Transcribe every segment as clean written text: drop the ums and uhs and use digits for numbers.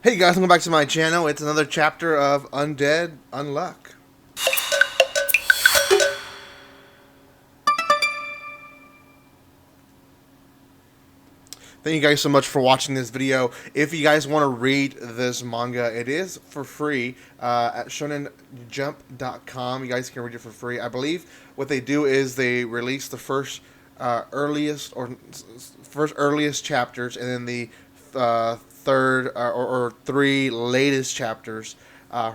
Hey guys, welcome back to my channel. It's another chapter of Undead Unluck. Thank you guys so much for watching this video. If you guys want to read this manga, it is for free at shonenjump.com. You guys can read it for free. I believe what they do is they release the first earliest chapters, and then the third or three latest chapters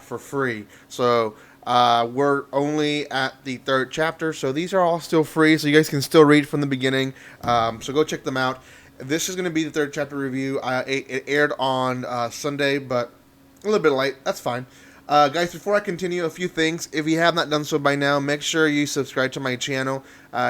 for free. So we're only at the third chapter, so these are all still free, so you guys can still read from the beginning. So go check them out. This is going to be the third chapter review. It aired on Sunday, but a little bit late. That's fine. Guys, before I continue, a few things. If you have not done so by now, make sure you subscribe to my channel.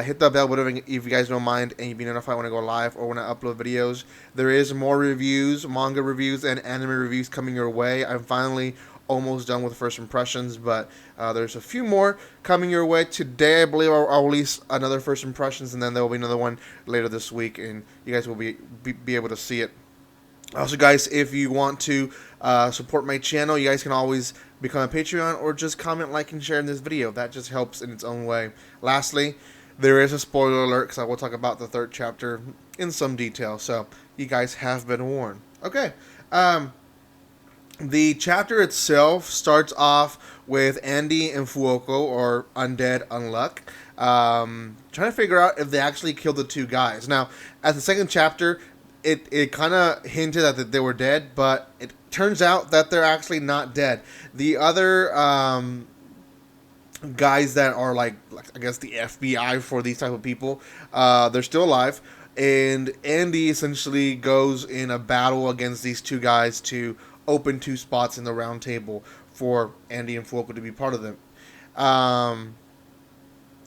Hit the bell button if you guys don't mind, and you'll be notified when I go live or when I upload videos. There is more reviews, manga reviews, and anime reviews coming your way. I'm finally almost done with first impressions, but there's a few more coming your way. Today, I believe I'll release another first impressions, and then there will be another one later this week, and you guys will be able to see it. Also, guys, if you want to support my channel, you guys can always become a Patreon or just comment, like, and share in this video. That just helps in its own way. Lastly, there is a spoiler alert because I will talk about the third chapter in some detail, so you guys have been warned. Okay. The chapter itself starts off with Andy and Fuoko, or Undead Unluck, trying to figure out if they actually killed the two guys. Now, at the second chapter, it kind of hinted that they were dead, but it turns out that they're actually not dead. The other guys that are like I guess the FBI for these type of people, they're still alive. And Andy essentially goes in a battle against these two guys to open two spots in the round table for Andy and Fuoko to be part of them.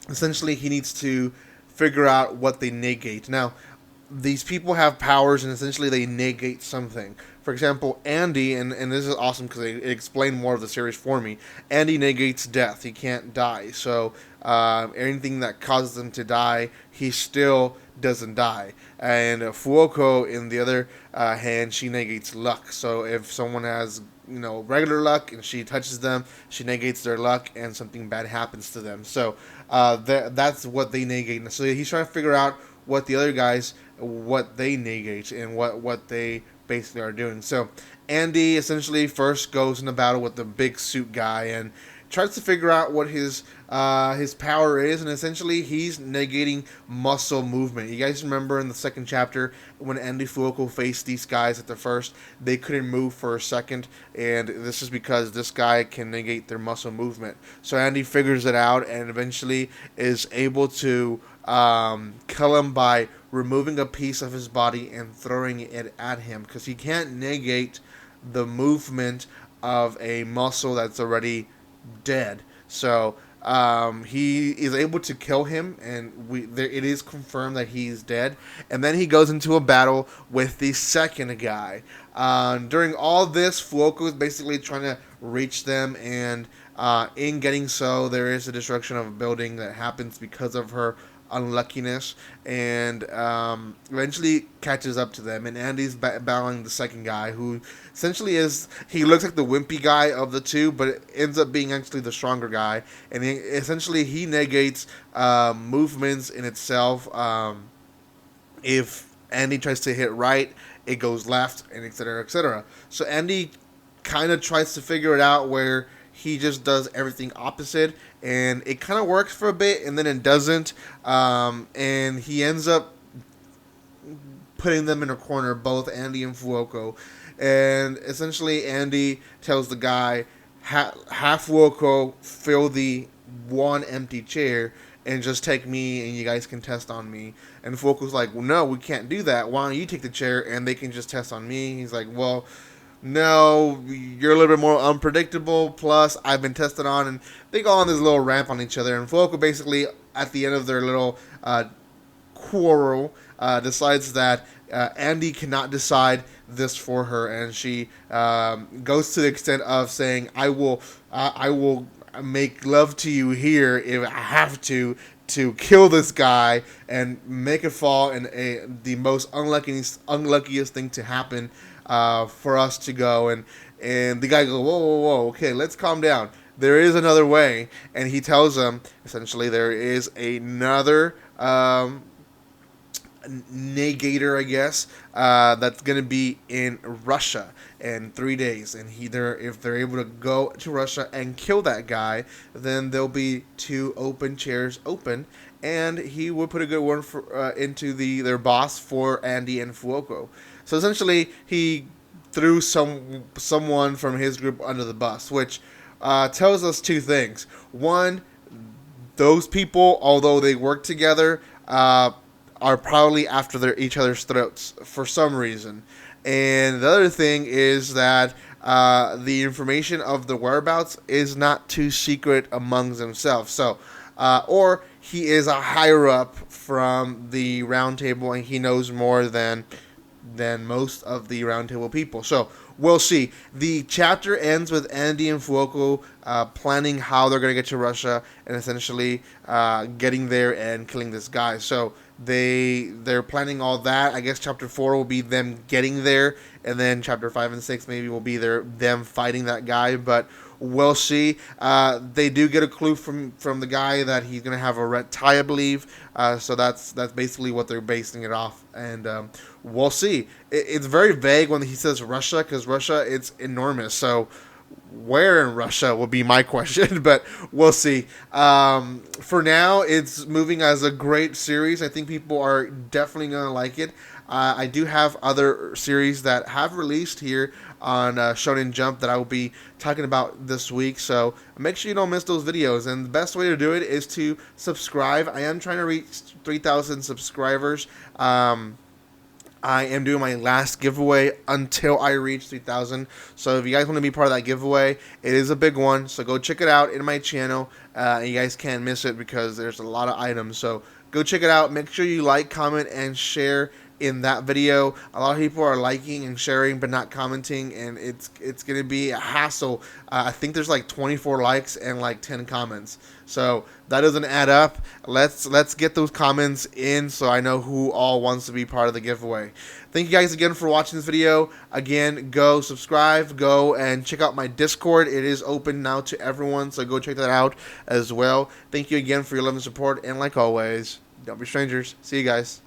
Essentially, he needs to figure out what they negate. Now, these people have powers, and essentially they negate something. For example, Andy, and this is awesome because it explained more of the series for me, Andy negates death. He can't die. So anything that causes him to die, he still doesn't die. And Fuoko, in the other hand, she negates luck. So if someone has regular luck and she touches them, she negates their luck and something bad happens to them. So that's what they negate. So he's trying to figure out what the other guys, what they negate and what they basically are doing. So Andy essentially first goes in a battle with the big suit guy and tries to figure out what his power is, and essentially he's negating muscle movement. You guys remember in the second chapter when Andy Fuoko faced these guys at the first, they couldn't move for a second, and this is because this guy can negate their muscle movement. So Andy figures it out and eventually is able to kill him by removing a piece of his body and throwing it at him, because he can't negate the movement of a muscle that's already dead. So he is able to kill him, and it is confirmed that he's dead. And then he goes into a battle with the second guy. During all this, Fuoko is basically trying to reach them, and in getting so, there is a destruction of a building that happens because of her unluckiness, and eventually catches up to them. And Andy's battling the second guy, who essentially he looks like the wimpy guy of the two, but it ends up being actually the stronger guy. And essentially he negates movements in itself. If Andy tries to hit right, it goes left, and etc., etc. So Andy kind of tries to figure it out where he just does everything opposite, and it kind of works for a bit, and then it doesn't, and he ends up putting them in a corner, both Andy and Fuoko. And essentially Andy tells the guy, have Fuoko fill the one empty chair and just take me, and you guys can test on me. And Fuoko's like, well, no, we can't do that. Why don't you take the chair and they can just test on me? He's like, well, no, you're a little bit more unpredictable, plus I've been tested on. And they go on this little ramp on each other, and Fuoko basically, at the end of their little quarrel, decides that Andy cannot decide this for her, and she goes to the extent of saying, I will make love to you here if I have to kill this guy and make it fall in the most unluckiest thing to happen for us to go. And the guy goes, whoa, whoa, whoa, okay, let's calm down. There is another way. And he tells them, essentially, there is another negator, I guess, that's going to be in Russia in 3 days. And if they're able to go to Russia and kill that guy, then there'll be 2 open chairs open. And he would put a good word into their boss for Andy and Fuoco. So essentially, he threw someone from his group under the bus, which tells us 2 things. One, those people, although they work together, are probably after each other's throats for some reason. And the other thing is that the information of the whereabouts is not too secret among themselves. So, or he is a higher up from the round table and he knows more than most of the round table people. So we'll see. The chapter ends with Andy and Fuoco planning how they're going to get to Russia and essentially getting there and killing this guy. So they're planning all that. I guess chapter 4 will be them getting there, and then chapter 5 and 6 maybe will be them fighting that guy, but we'll see. They do get a clue from the guy that he's going to have a red tie, I believe. So that's basically what they're basing it off, and we'll see. It's very vague when he says Russia, because Russia, it's enormous. So where in Russia will be my question, but we'll see. For now, it's moving as a great series. I think people are definitely going to like it. I do have other series that have released here on Shonen Jump that I will be talking about this week, so make sure you don't miss those videos. And the best way to do it is to subscribe. I am trying to reach 3,000 subscribers. I am doing my last giveaway until I reach 3,000. So if you guys want to be part of that giveaway, it is a big one. So go check it out in my channel. You guys can't miss it because there's a lot of items. So go check it out. Make sure you like, comment, and share in that video. A lot of people are liking and sharing but not commenting, and it's going to be a hassle. I think there's like 24 likes and like 10 comments. So that doesn't add up. Let's get those comments in so I know who all wants to be part of the giveaway. Thank you guys again for watching this video. Again, go subscribe, go and check out my Discord. It is open now to everyone, so go check that out as well. Thank you again for your love and support, and like always, don't be strangers. See you guys.